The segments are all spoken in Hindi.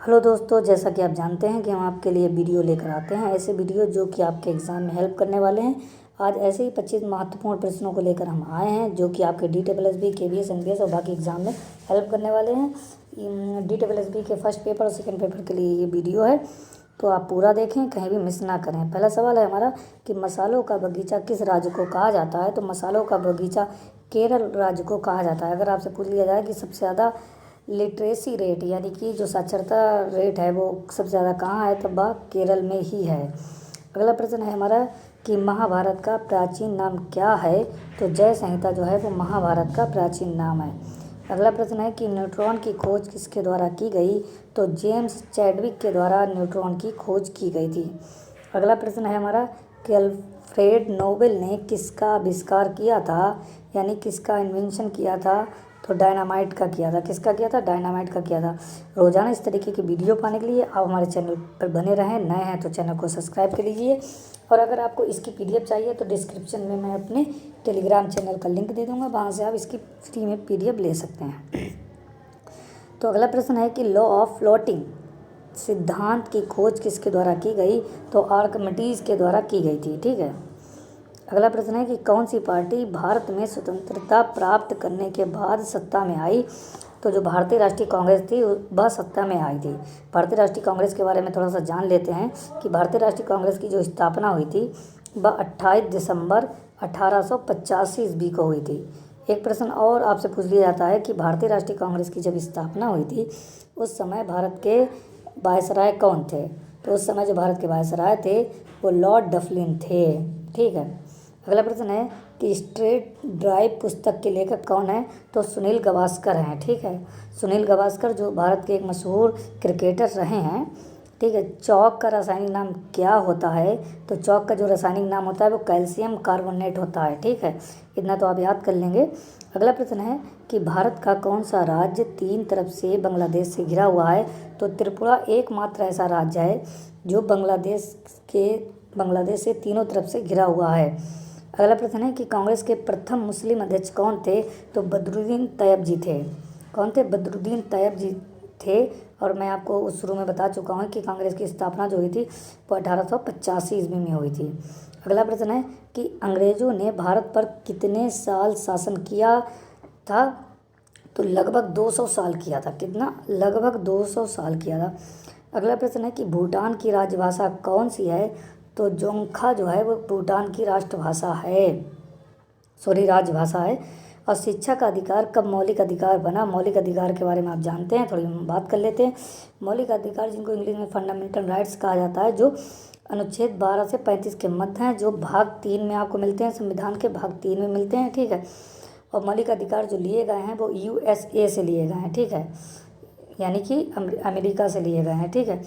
हेलो दोस्तों, जैसा कि आप जानते हैं कि हम आपके लिए वीडियो लेकर आते हैं, ऐसे वीडियो जो कि आपके एग्ज़ाम में हेल्प करने वाले हैं। आज ऐसे ही 25 महत्वपूर्ण प्रश्नों को लेकर हम आए हैं जो कि आपके DSSB, KVS, NVS और बाकी एग्ज़ाम में हेल्प करने वाले हैं। DSSB के फर्स्ट पेपर और सेकंड पेपर के लिए ये वीडियो है, तो आप पूरा देखें, कहीं भी मिस ना करें। पहला सवाल है हमारा कि मसालों का बगीचा किस राज्य को कहा जाता है। तो मसालों का बगीचा केरल राज्य को कहा जाता है। अगर आपसे पूछ लिया जाए कि सबसे ज़्यादा लिटरेसी रेट यानी कि जो साक्षरता रेट है वो सबसे ज़्यादा कहाँ है, तो वह केरल में ही है। अगला प्रश्न है हमारा कि महाभारत का प्राचीन नाम क्या है। तो जय संहिता जो है वो महाभारत का प्राचीन नाम है। अगला प्रश्न है कि न्यूट्रॉन की खोज किसके द्वारा की गई। तो जेम्स चैडविक के द्वारा न्यूट्रॉन की खोज की गई थी। अगला प्रश्न है हमारा कि अल्फ्रेड नोबेल ने किसका आविष्कार किया था, यानी किसका इन्वेंशन किया था। तो डायनामाइट का किया था। किसका किया था? डायनामाइट का किया था। रोज़ाना इस तरीके की वीडियो पाने के लिए आप हमारे चैनल पर बने रहें। नए हैं तो चैनल को सब्सक्राइब कर लीजिए, और अगर आपको इसकी PDF चाहिए तो डिस्क्रिप्शन में मैं अपने टेलीग्राम चैनल का लिंक दे दूँगा, वहाँ से आप इसकी फ्री में PDF ले सकते हैं। तो अगला प्रश्न है कि लॉ ऑफ फ्लोटिंग सिद्धांत की खोज किसके द्वारा की गई। तो आर्किमिडीज के द्वारा की गई थी। ठीक है। अगला प्रश्न है कि कौन सी पार्टी भारत में स्वतंत्रता प्राप्त करने के बाद सत्ता में आई। तो जो भारतीय राष्ट्रीय कांग्रेस थी वह सत्ता में आई थी। भारतीय राष्ट्रीय कांग्रेस के बारे में थोड़ा सा जान लेते हैं कि भारतीय राष्ट्रीय कांग्रेस की जो स्थापना हुई थी वह 28 दिसंबर 1885 ईस्वी को हुई थी। एक प्रश्न और आपसे पूछ लिया जाता है कि भारतीय राष्ट्रीय कांग्रेस की जब स्थापना हुई थी उस समय भारत के वायसराय कौन थे। तो उस समय जो भारत के वायसराय थे वो लॉर्ड डफलिन थे। ठीक है। अगला प्रश्न है कि स्ट्रेट ड्राइव पुस्तक के लेखक कौन है। तो सुनील गावस्कर हैं। ठीक है। सुनील गावस्कर जो भारत के एक मशहूर क्रिकेटर रहे हैं। ठीक है। चौक का रासायनिक नाम क्या होता है। तो चौक का जो रासायनिक नाम होता है वो कैल्शियम कार्बोनेट होता है। ठीक है। इतना तो आप याद कर लेंगे। अगला प्रश्न है कि भारत का कौन सा राज्य 3 तरफ से बांग्लादेश से घिरा हुआ है। तो त्रिपुरा एकमात्र ऐसा राज्य है जो बांग्लादेश से तीनों तरफ से घिरा हुआ है। अगला प्रश्न है कि कांग्रेस के प्रथम मुस्लिम अध्यक्ष कौन थे। तो बदरुद्दीन तैयब जी थे। कौन थे? बदरुद्दीन तैयब जी थे। और मैं आपको शुरू में बता चुका हूँ कि कांग्रेस की स्थापना जो हुई थी वो 1885 ईस्वी में हुई थी। अगला प्रश्न है कि अंग्रेज़ों ने भारत पर कितने साल शासन किया था। तो लगभग 200 साल किया था। कितना? लगभग 200 साल किया था। अगला प्रश्न है कि भूटान की राजभाषा कौन सी है। तो जोंगखा जो है वो भूटान की राष्ट्रभाषा है, राजभाषा है। और शिक्षा का अधिकार कब मौलिक अधिकार बना। मौलिक अधिकार के बारे में आप जानते हैं, थोड़ी बात कर लेते हैं। मौलिक अधिकार जिनको इंग्लिश में फंडामेंटल राइट्स कहा जाता है, जो अनुच्छेद 12 से 35 के मध्य हैं, जो भाग 3 में आपको मिलते हैं, संविधान के भाग 3 में मिलते हैं। ठीक है। और मौलिक अधिकार जो लिए गए हैं वो USA से लिए गए हैं। ठीक है। यानी कि अमेरिका से लिए गए हैं। ठीक है।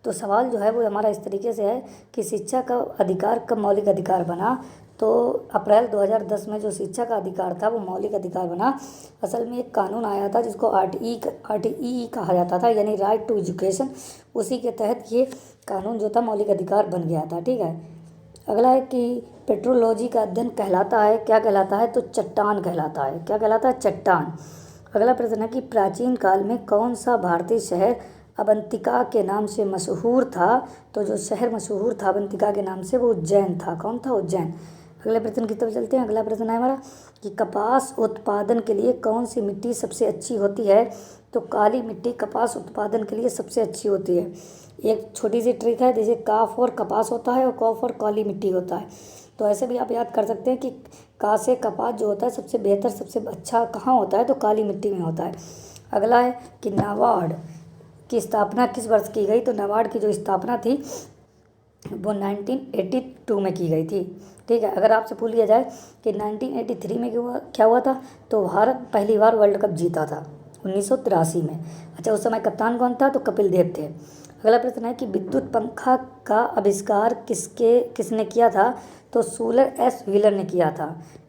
तो सवाल जो है वो हमारा इस तरीके से है कि शिक्षा का अधिकार कब मौलिक अधिकार बना। तो अप्रैल 2010 में जो शिक्षा का अधिकार था वो मौलिक अधिकार बना। असल में एक कानून आया था जिसको RTE कहा जाता था, यानी राइट टू एजुकेशन। उसी के तहत ये कानून जो था मौलिक अधिकार बन गया था। ठीक है। अगला है कि पेट्रोलॉजी का अध्ययन कहलाता है, क्या कहलाता है। तो चट्टान कहलाता है। क्या कहलाता है? चट्टान। अगला प्रश्न है कि प्राचीन काल में कौन सा भारतीय शहर अवंतिका के नाम से मशहूर था। तो जो शहर मशहूर था अवंतिका के नाम से वो उज्जैन था। कौन था? उज्जैन। अगले प्रश्न की तरफ चलते हैं। अगला प्रश्न है हमारा कि कपास उत्पादन के लिए कौन सी मिट्टी सबसे अच्छी होती है। तो काली मिट्टी कपास उत्पादन के लिए सबसे अच्छी होती है। एक छोटी सी ट्रिक है, जैसे काफ और कपास होता है और कॉफ और काली मिट्टी होता है। तो ऐसे भी आप याद कर सकते हैं कि का से कपास जो होता है सबसे बेहतर, सबसे अच्छा कहाँ होता है। तो काली मिट्टी में होता है। अगला है कि नाबार्ड की स्थापना किस वर्ष की गई। तो नाबार्ड की जो स्थापना थी वो 1982 में की गई थी। ठीक है। अगर आपसे पूछ लिया जाए कि 1983 में क्या हुआ था, तो भारत पहली बार वर्ल्ड कप जीता था 1983 में। अच्छा, उस समय कप्तान कौन था। तो कपिल देव थे। अगला प्रश्न है कि विद्युत पंखा का आविष्कार किसने किया था। तो शूलर एस व्हीलर ने किया था।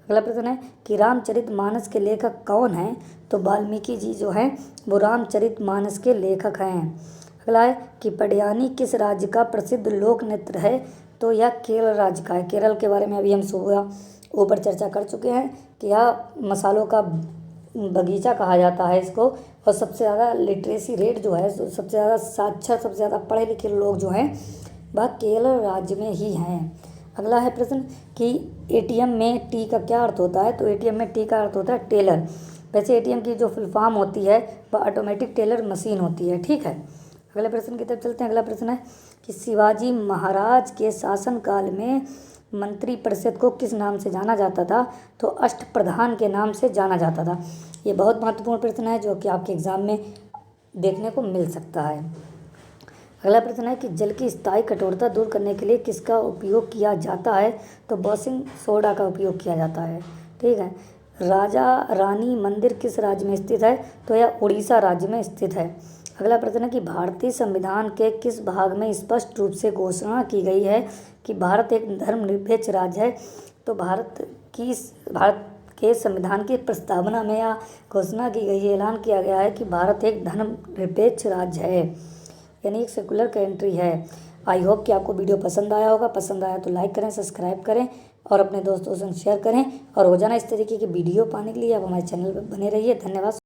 अगला प्रश्न है कि रामचरितमानस के लेखक कौन हैं। तो वाल्मीकि जी जो हैं वो रामचरितमानस के लेखक हैं। अगला है कि पडियानी किस राज्य का प्रसिद्ध लोक नृत्य है। तो यह केरल राज्य का है। केरल के बारे में अभी हम सुबह ऊपर चर्चा कर चुके हैं कि यह मसालों का बगीचा कहा जाता है इसको, और सबसे ज़्यादा लिटरेसी रेट जो है, सबसे ज़्यादा साक्षर, सबसे ज़्यादा पढ़े लिखे लोग जो हैं वह केरल राज्य में ही हैं। अगला है प्रश्न कि एटीएम में टी का क्या अर्थ होता है? तो एटीएम में टी का अर्थ होता है टेलर। वैसे एटीएम की जो फुल फॉर्म होती है वह ऑटोमेटिक टेलर मशीन होती है। ठीक है, अगले प्रश्न की तरफ चलते हैं। अगला प्रश्न है कि शिवाजी महाराज के शासनकाल में मंत्रिपरिषद को किस नाम से जाना जाता था? तो अष्टप्रधान के नाम से जाना जाता था। ये बहुत महत्वपूर्ण प्रश्न है जो कि आपके एग्जाम में देखने को मिल सकता है। अगला प्रश्न है कि जल की स्थायी कठोरता दूर करने के लिए किसका उपयोग किया जाता है? तो वॉशिंग सोडा का उपयोग किया जाता है। ठीक है, राजा रानी मंदिर किस राज्य में स्थित है? तो यह उड़ीसा राज्य में स्थित है। अगला प्रश्न है कि भारतीय संविधान के किस भाग में स्पष्ट रूप से घोषणा की गई है कि भारत एक धर्मनिरपेक्ष राज्य है? तो भारत के संविधान की प्रस्तावना में यह घोषणा की गई है, ऐलान किया गया है कि भारत एक धर्मनिरपेक्ष राज्य है, यानी एक सेकुलर कंट्री है। आई होप कि आपको वीडियो पसंद आया होगा। पसंद आया तो लाइक करें, सब्सक्राइब करें और अपने दोस्तों से शेयर करें। और रोजाना इस तरीके की वीडियो पाने के लिए आप हमारे चैनल पर बने रहिए। धन्यवाद।